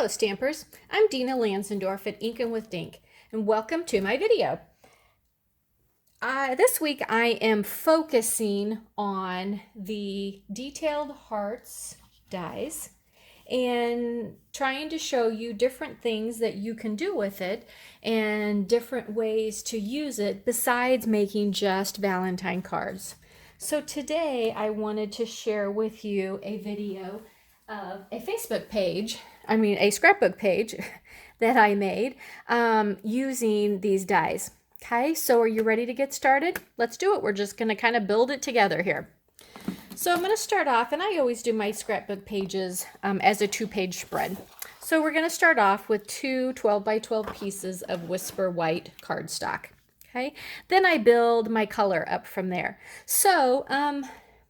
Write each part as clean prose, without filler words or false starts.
Hello Stampers, I'm Dina Lanzendorf at Inkin' with Dink, and welcome to my video. This week I am focusing on the detailed hearts dies and trying to show you different things that you can do with it and different ways to use it besides making just Valentine cards. So today I wanted to share with you a video of a Facebook page, a scrapbook page that I made using these dies. Okay, so are you ready to get started? Let's do it. We're just going to kind of build it together here. So I'm going to start off, and I always do my scrapbook pages as a 2-page spread. So we're going to start off with two 12 by 12 pieces of Whisper White cardstock. Okay, then I build my color up from there. So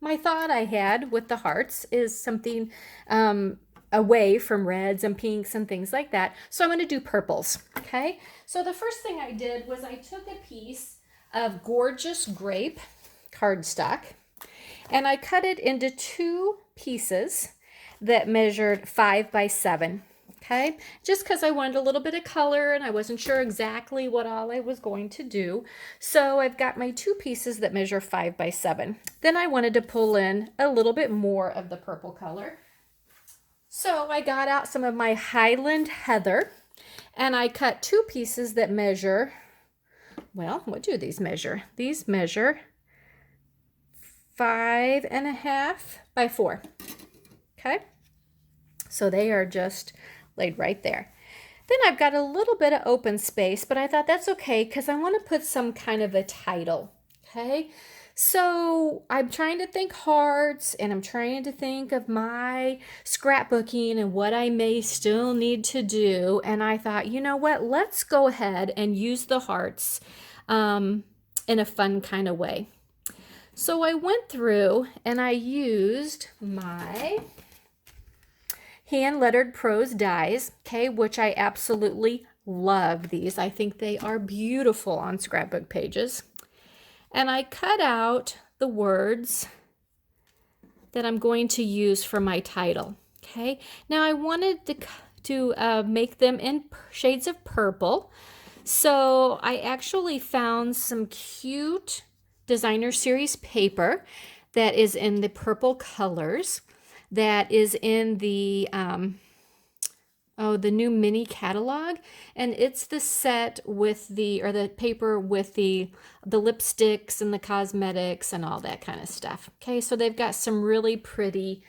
my thought I had with the hearts is something away from reds and pinks and things like that. So I'm going to do purples. Okay, so the first thing I did was I took a piece of gorgeous grape cardstock and I cut it into 2 pieces that measured 5 by 7. Okay, just because I wanted a little bit of color and I wasn't sure exactly what all I was going to do. So I've got my 2 pieces that measure 5 by 7. Then I wanted to pull in a little bit more of the purple color. So I got out some of my Highland Heather and I cut 2 pieces that measure, well, what do these measure? These measure 5.5 by 4. Okay, so they are just laid right there. Then I've got a little bit of open space, but I thought that's okay because I want to put some kind of a title. Okay, so I'm trying to think hearts and I'm trying to think of my scrapbooking and what I may still need to do. And I thought, you know what, let's go ahead and use the hearts in a fun kind of way. So I went through and I used my hand lettered prose dies, okay, which I absolutely love these. I think they are beautiful on scrapbook pages. And I cut out the words that I'm going to use for my title. Okay, now I wanted to make them in shades of purple. So I actually found some cute designer series paper that is in the purple colors, that is in the the new mini catalog, and it's the set with the paper with the lipsticks and the cosmetics and all that kind of stuff. Okay, so they've got some really pretty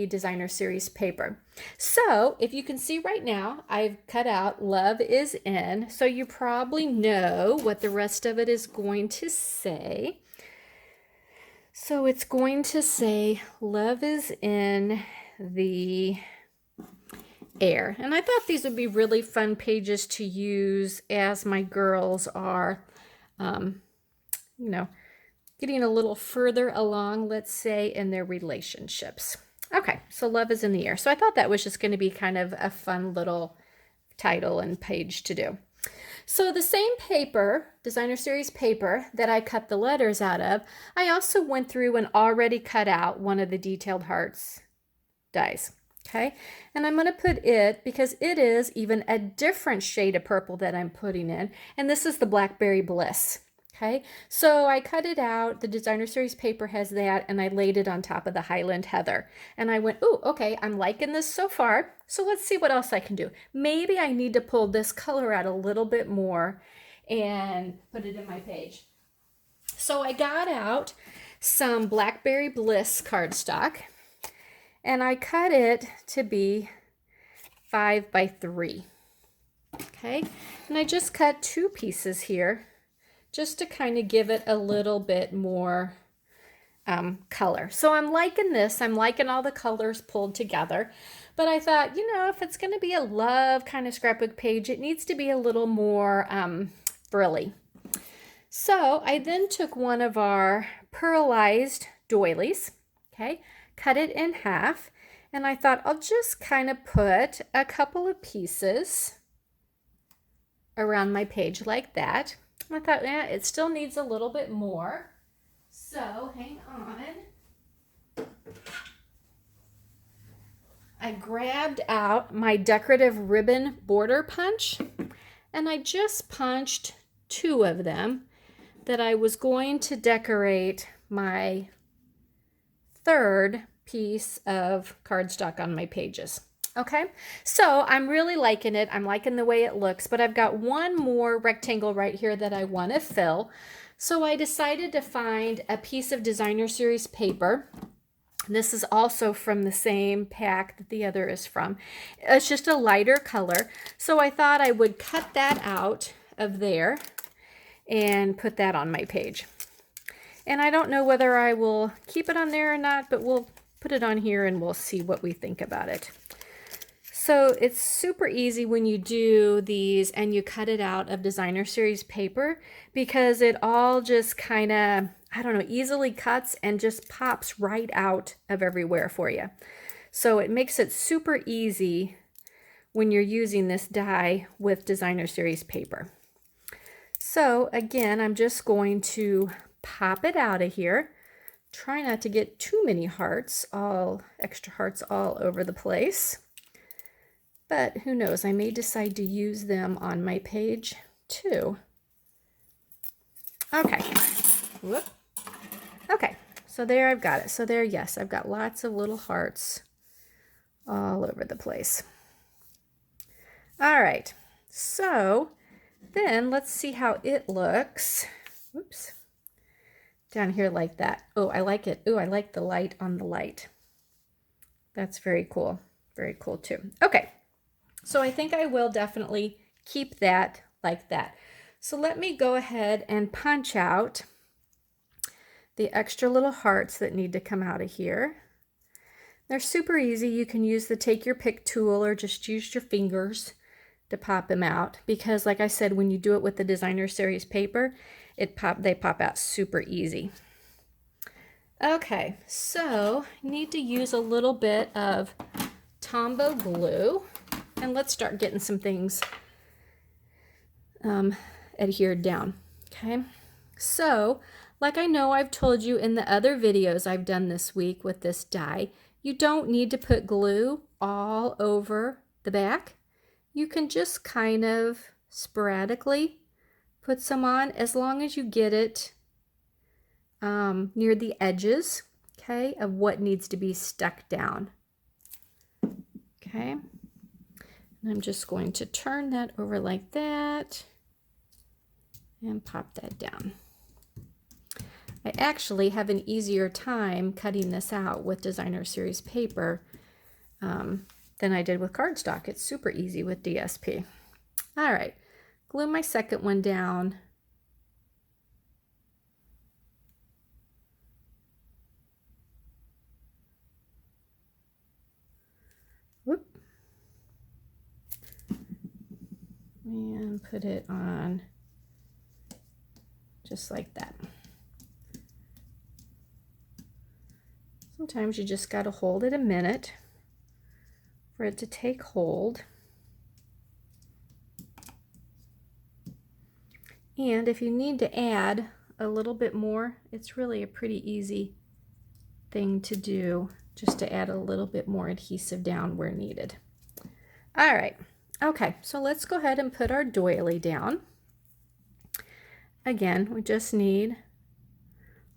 designer series paper. So if you can see right now, I've cut out Love is In, so you probably know what the rest of it is going to say. So it's going to say love is in the air. And I thought these would be really fun pages to use as my girls are, getting a little further along, let's say, in their relationships. Okay, so love is in the air. So I thought that was just going to be kind of a fun little title and page to do. So the same paper, designer series paper, that I cut the letters out of, I also went through and already cut out one of the detailed hearts dies. Okay, and I'm going to put it, because it is even a different shade of purple that I'm putting in, and this is the Blackberry Bliss. Okay, so I cut it out, the designer series paper has that, and I laid it on top of the Highland Heather. And I went, oh, okay, I'm liking this so far, so let's see what else I can do. Maybe I need to pull this color out a little bit more and put it in my page. So I got out some Blackberry Bliss cardstock, and I cut it to be 5 by 3. Okay, and I just cut 2 pieces here just to kind of give it a little bit more color. So I'm liking this. I'm liking all the colors pulled together. But I thought, if it's going to be a love kind of scrapbook page, it needs to be a little more frilly. So I then took one of our pearlized doilies, okay, cut it in half, and I thought I'll just kind of put a couple of pieces around my page like that. I thought, yeah, it still needs a little bit more. So hang on. I grabbed out my decorative ribbon border punch, and I just punched 2 of them that I was going to decorate my 3rd piece of cardstock on my pages. Okay, so I'm really liking it. I'm liking the way it looks, but I've got one more rectangle right here that I want to fill. So I decided to find a piece of designer series paper. This is also from the same pack that the other is from. It's just a lighter color. So I thought I would cut that out of there and put that on my page. And I don't know whether I will keep it on there or not, but we'll put it on here and we'll see what we think about it. So it's super easy when you do these and you cut it out of designer series paper, because it all just kind of, I don't know, easily cuts and just pops right out of everywhere for you. So it makes it super easy when you're using this die with designer series paper. So again, I'm just going to pop it out of here. Try not to get too many hearts, extra hearts all over the place. But who knows, I may decide to use them on my page too. Okay. Whoop. Okay, so there I've got it. So there, yes, I've got lots of little hearts all over the place. All right, so then let's see how it looks. Whoops. Down here like that. Oh, I like it. Oh, I like the light on the light. That's very cool. Very cool too. Okay. So I think I will definitely keep that like that. So let me go ahead and punch out the extra little hearts that need to come out of here. They're super easy. You can use the take your pick tool or just use your fingers to pop them out, because like I said, when you do it with the designer series paper, they pop out super easy. Okay, so you need to use a little bit of Tombow glue. And let's start getting some things adhered down, okay? So, like I know I've told you in the other videos I've done this week with this die, you don't need to put glue all over the back. You can just kind of sporadically put some on, as long as you get it near the edges, okay, of what needs to be stuck down, okay? And I'm just going to turn that over like that and pop that down. I actually have an easier time cutting this out with designer series paper than I did with cardstock. It's super easy with DSP. All right, glue my second one down. Whoop. And put it on just like that. Sometimes you just got to hold it a minute for it to take hold. And if you need to add a little bit more, it's really a pretty easy thing to do, just to add a little bit more adhesive down where needed. All right. Okay, so let's go ahead and put our doily down. Again, we just need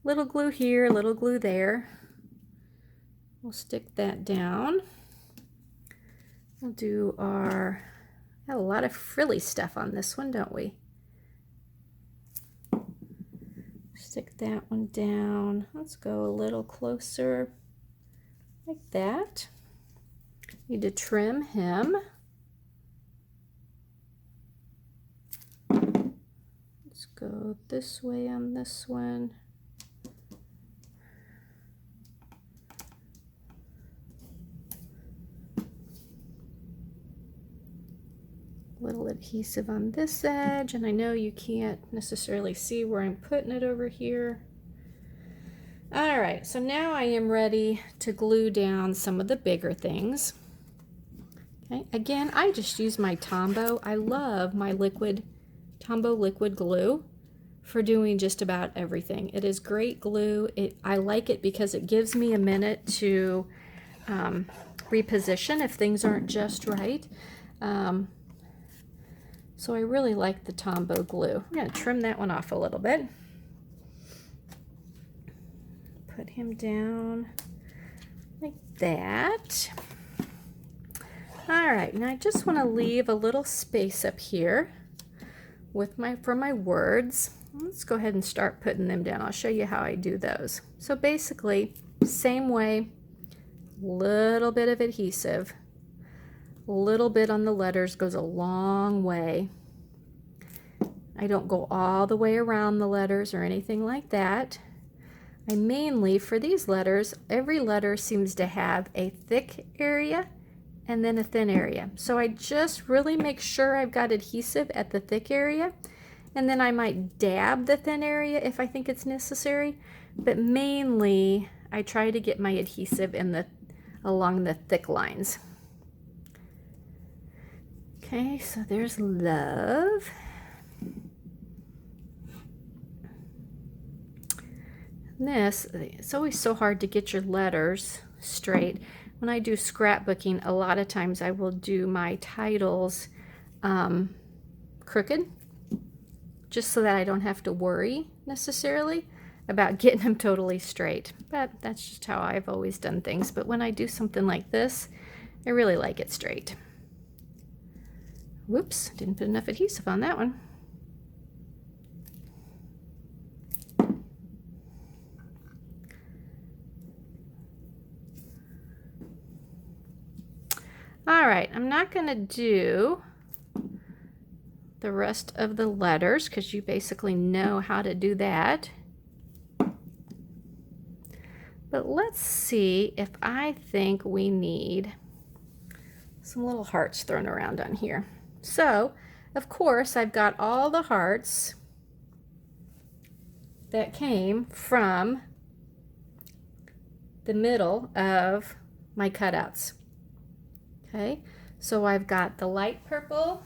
little glue here, little glue there. We'll stick that down. We'll do our, got a lot of frilly stuff on this one, don't we? Stick that one down. Let's go a little closer, like that. Need to trim him. Let's go this way on this one. Little adhesive on this edge, and I know you can't necessarily see where I'm putting it over here. All right, so now I am ready to glue down some of the bigger things. Okay, again, I just use my Tombow. I love my Tombow liquid glue for doing just about everything. It is great glue. I like it because it gives me a minute to reposition if things aren't just right. So I really like the Tombow glue. I'm going to trim that one off a little bit. Put him down like that. All right, and I just want to leave a little space up here with for my words. Let's go ahead and start putting them down. I'll show you how I do those. So basically, same way, little bit of adhesive, a little bit on the letters goes a long way. I don't go all the way around the letters or anything like that. I mainly, for these letters, every letter seems to have a thick area and then a thin area. So I just really make sure I've got adhesive at the thick area, and then I might dab the thin area if I think it's necessary, but mainly I try to get my adhesive along the thick lines. Okay, so there's love. This, it's always so hard to get your letters straight. When I do scrapbooking, a lot of times I will do my titles crooked, just so that I don't have to worry necessarily about getting them totally straight. But that's just how I've always done things. But when I do something like this, I really like it straight. Whoops, didn't put enough adhesive on that one. All right, I'm not going to do the rest of the letters because you basically know how to do that. But let's see if I think we need some little hearts thrown around on here. So, of course, I've got all the hearts that came from the middle of my cutouts. Okay, so I've got the light purple,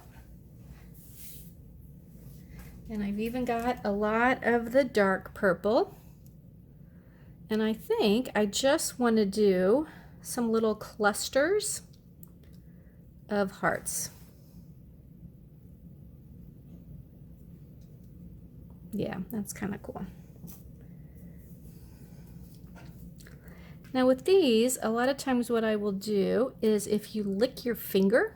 and I've even got a lot of the dark purple, and I think I just want to do some little clusters of hearts. Yeah, that's kind of cool. Now with these, a lot of times what I will do is if you lick your finger,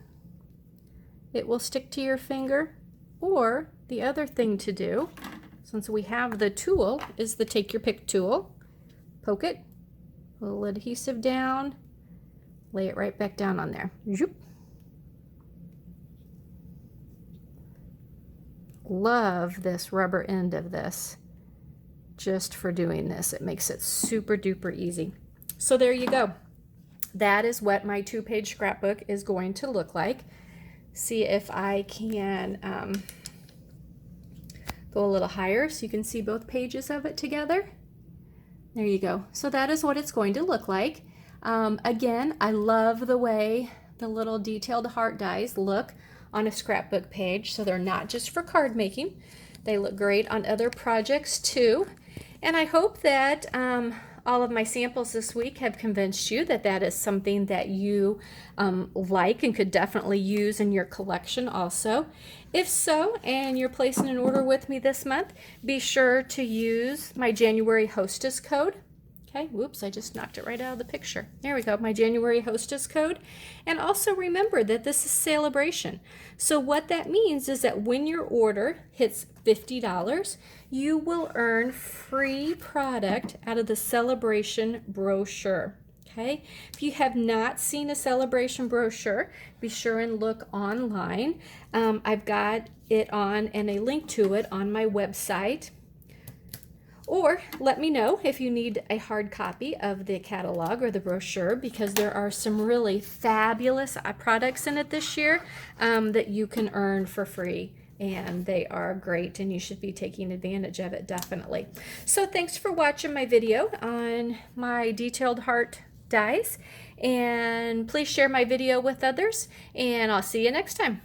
it will stick to your finger. Or the other thing to do, since we have the tool, is the take your pick tool. Poke it, a little adhesive down, lay it right back down on there. Zoop. Love this rubber end of this just for doing this. It makes it super duper easy. So there you go. That is what my 2-page scrapbook is going to look like. See if I can go a little higher so you can see both pages of it together. There you go. So that is what it's going to look like. Again, I love the way the little detailed heart dies look on a scrapbook page. So they're not just for card making. They look great on other projects too. And I hope that all of my samples this week have convinced you that that is something that you like and could definitely use in your collection also. If so, and you're placing an order with me this month, be sure to use my January hostess code. Okay, whoops, I just knocked it right out of the picture. There we go, my January hostess code. And also remember that this is Celebration. So what that means is that when your order hits $50, you will earn free product out of the Celebration brochure. Okay, if you have not seen a Celebration brochure, be sure and look online. I've got it on and a link to it on my website. Or let me know if you need a hard copy of the catalog or the brochure, because there are some really fabulous products in it this year that you can earn for free. And they are great, and you should be taking advantage of it, definitely. So thanks for watching my video on my detailed heart dies. And please share my video with others, and I'll see you next time.